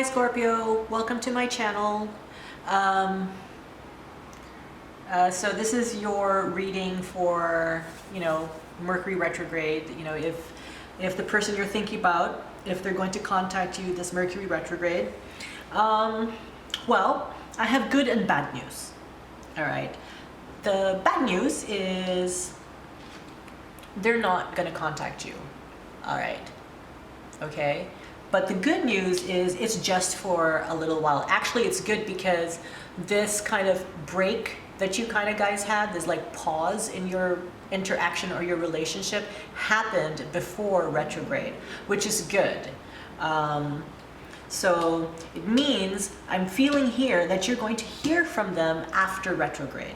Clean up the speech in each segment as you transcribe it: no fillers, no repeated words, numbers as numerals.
Hi Scorpio, welcome to my channel. So this is your reading for, Mercury Retrograde. If the person you're thinking about, if they're going to contact you this Mercury Retrograde. Well, I have good and bad news. All right. The bad news is they're not going to contact you. All right. Okay. But the good news is it's just for a little while. Actually, it's good because this kind of break that you kind of guys had, this like pause in your interaction or your relationship happened before retrograde, which is good. So it means I'm feeling here that you're going to hear from them after retrograde.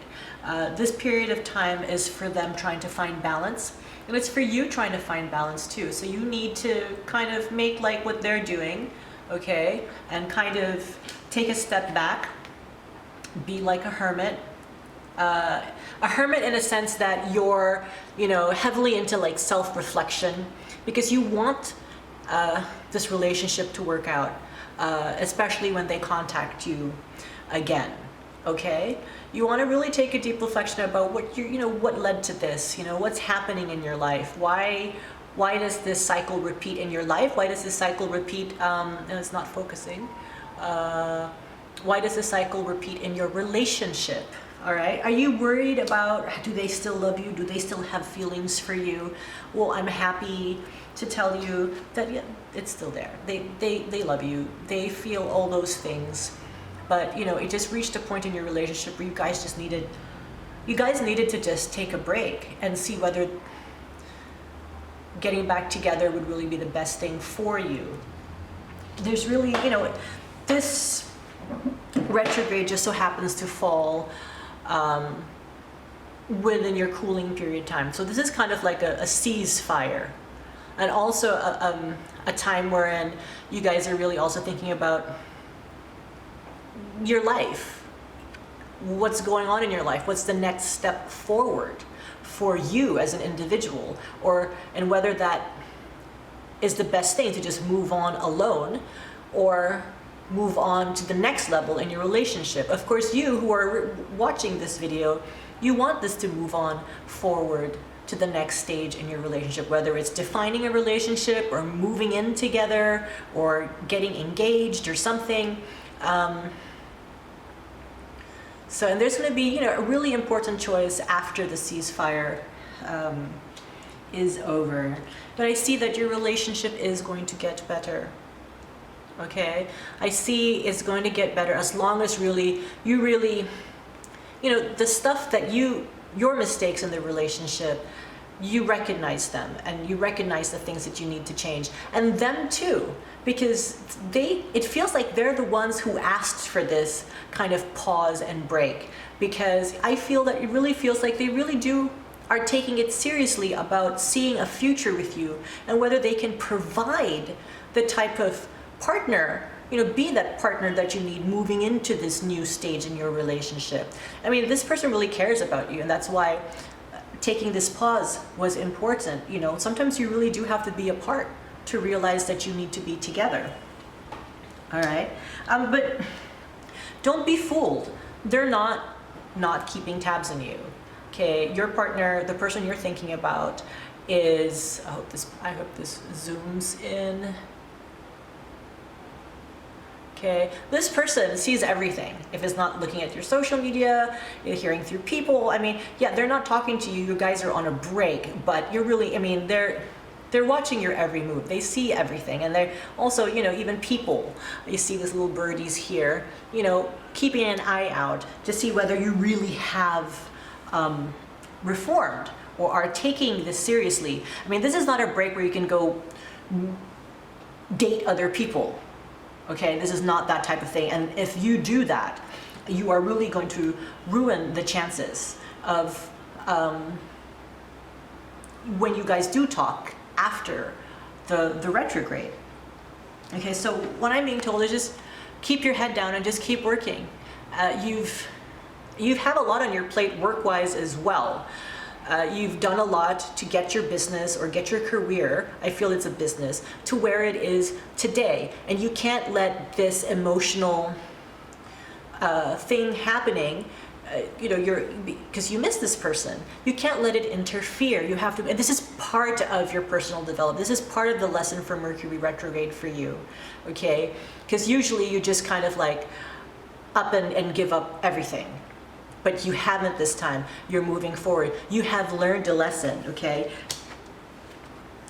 This period of time is for them trying to find balance. And it's for you trying to find balance too. So you need to kind of make like what they're doing, okay? And kind of take a step back, be like a hermit. A hermit in a sense that you're, heavily into like self-reflection because you want this relationship to work out, especially when they contact you again. Okay, you want to really take a deep reflection about what what led to this. What's happening in your life. Why does this cycle repeat in your life? Why does this cycle repeat? And it's not focusing. Why does this cycle repeat in your relationship? All right. Are you worried about, do they still love you? Do they still have feelings for you? Well, I'm happy to tell you that yeah, it's still there. They love you. They feel all those things. But it just reached a point in your relationship where you guys needed to just take a break and see whether getting back together would really be the best thing for you. There's really, this retrograde just so happens to fall within your cooling period time. So this is kind of like a ceasefire, and also a time wherein you guys are really also thinking about your life. What's going on in your life? What's the next step forward for you as an individual? And whether that is the best thing to just move on alone or move on to the next level in your relationship. Of course, you who are watching this video, you want this to move on forward to the next stage in your relationship, whether it's defining a relationship or moving in together or getting engaged or something. And there's going to be, a really important choice after the ceasefire is over. But I see that your relationship is going to get better. Okay? I see it's going to get better as long as you really, the stuff that your mistakes in the relationship, you recognize them and you recognize the things that you need to change, and them too, because it feels like they're the ones who asked for this kind of pause and break, because I feel that it really feels like they really are taking it seriously about seeing a future with you and whether they can provide the type of partner, be that partner that you need moving into this new stage in your relationship. I mean, this person really cares about you, and that's why taking this pause was important. Sometimes you really do have to be apart to realize that you need to be together. All right. But don't be fooled. They're not keeping tabs on you. Okay. Your partner, the person you're thinking about is, I hope this zooms in. Okay, this person sees everything. If it's not looking at your social media, you're hearing through people. I mean, yeah, they're not talking to you. You guys are on a break, but you're really, they're watching your every move. They see everything, and they're also, even people. You see these little birdies here, keeping an eye out to see whether you really have reformed or are taking this seriously. I mean, this is not a break where you can go date other people. Okay, this is not that type of thing. And if you do that, you are really going to ruin the chances of when you guys do talk after the retrograde. Okay, so what I'm being told is just keep your head down and just keep working. You've had a lot on your plate work-wise as well. You've done a lot to get your business or get your career, I feel it's a business, to where it is today. And you can't let this emotional thing happening, because you miss this person. You can't let it interfere. You have to, and this is part of your personal development. This is part of the lesson for Mercury retrograde for you, okay? Because usually you just kind of like up and give up everything. But you haven't this time. You're moving forward. You have learned a lesson, okay?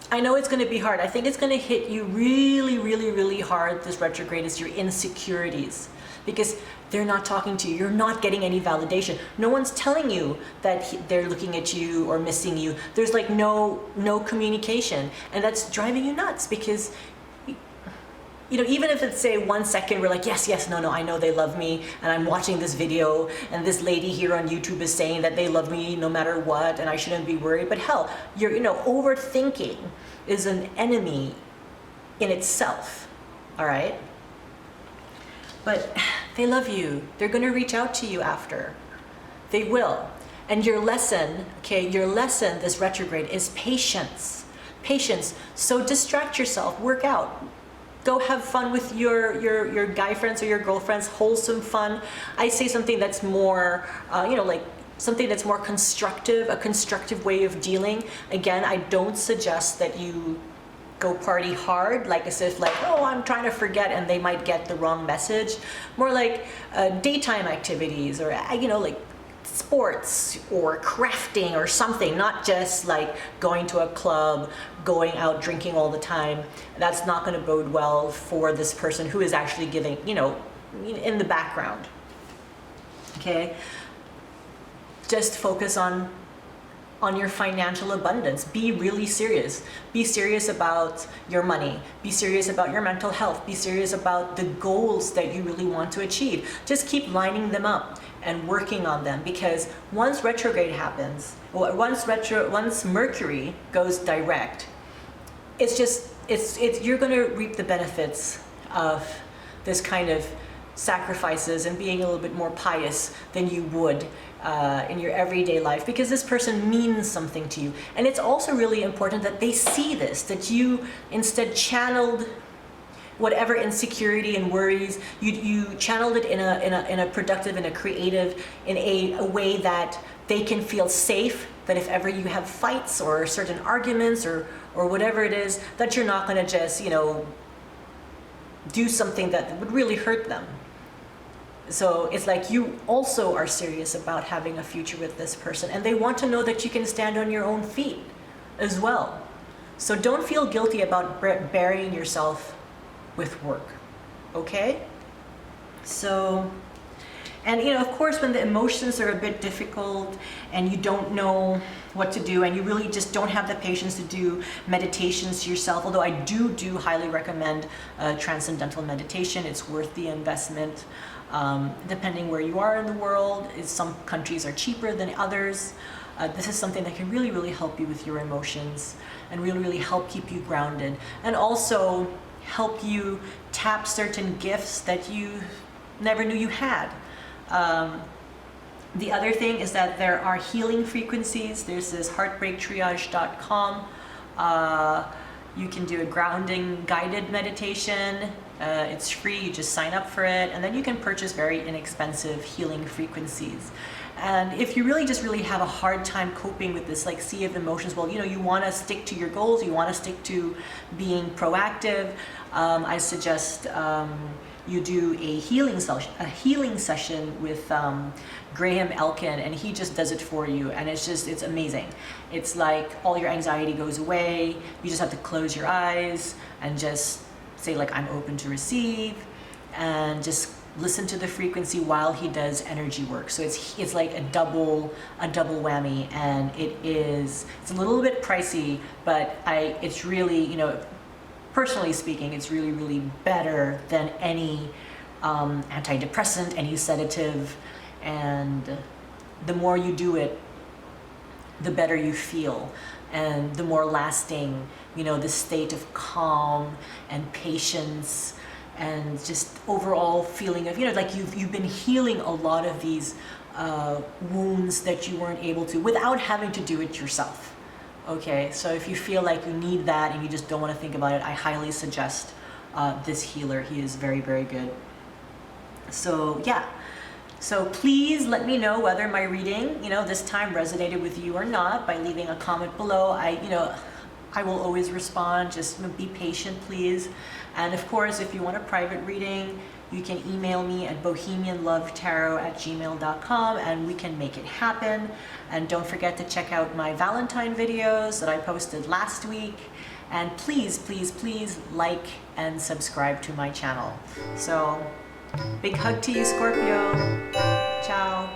I know it's going to be hard. I think it's going to hit you really, really, really hard, this retrograde, is your insecurities. Because they're not talking to you. You're not getting any validation. No one's telling you that they're looking at you or missing you. There's like no communication. And that's driving you nuts because even if it's say 1 second, we're like, yes, no, I know they love me, and I'm watching this video, and this lady here on YouTube is saying that they love me no matter what, and I shouldn't be worried. But hell, overthinking is an enemy in itself, all right? But they love you. They're gonna reach out to you after. They will. And your lesson, this retrograde, is patience. Patience. So distract yourself, work out. Go have fun with your guy friends or your girlfriends, wholesome fun. I say something that's more, something that's more constructive, a constructive way of dealing. Again, I don't suggest that you go party hard, like as if I'm trying to forget, and they might get the wrong message. More like daytime activities, or like sports or crafting or something, not just like going to a club, going out drinking all the time. That's not going to bode well for this person who is actually giving, in the background. Okay? Just focus on your financial abundance. Be really serious. Be serious about your money. Be serious about your mental health. Be serious about the goals that you really want to achieve. Just keep lining them up and working on them, because once retrograde happens, once Mercury goes direct, you're going to reap the benefits of this kind of sacrifices and being a little bit more pious than you would in your everyday life, because this person means something to you. And it's also really important that they see this, that you instead channeled whatever insecurity and worries, you channeled it in a productive, in a creative, in a way that they can feel safe, that if ever you have fights or certain arguments or whatever it is, that you're not going to just do something that would really hurt them. So it's like you also are serious about having a future with this person, and they want to know that you can stand on your own feet as well. So don't feel guilty about burying yourself with work, okay? So, and of course, when the emotions are a bit difficult and you don't know what to do, and you really just don't have the patience to do meditations yourself, although I do highly recommend transcendental meditation. It's worth the investment. Depending where you are in the world, some countries are cheaper than others. This is something that can really, really help you with your emotions and really, really help keep you grounded, and also help you tap certain gifts that you never knew you had. The other thing is that there are healing frequencies. There's this heartbreaktriage.com. You can do a grounding guided meditation. It's free, you just sign up for it, and then you can purchase very inexpensive healing frequencies. And if you really have a hard time coping with this sea of emotions, well, you want to stick to your goals, you want to stick to being proactive, I suggest you do a healing session with Graham Elkin, and he just does it for you, and it's amazing. It's like all your anxiety goes away. You just have to close your eyes and just say I'm open to receive, and just listen to the frequency while he does energy work. So it's like a double whammy, and it's a little bit pricey, but it's really, personally speaking, it's really, really better than any antidepressant, any sedative, and the more you do it, the better you feel, and the more lasting, the state of calm and patience and just overall feeling of, you know, like you've been healing a lot of these wounds that you weren't able to without having to do it yourself. Okay, so if you feel like you need that and you just don't want to think about it, I highly suggest this healer. He is very, very good. So yeah, so please let me know whether my reading, you know, this time resonated with you or not by leaving a comment below. I will always respond. Just be patient, please. And of course, if you want a private reading, you can email me at BohemianLoveTarot@gmail.com and we can make it happen. And don't forget to check out my Valentine videos that I posted last week. And please, please, please like and subscribe to my channel. So, big hug to you, Scorpio. Ciao.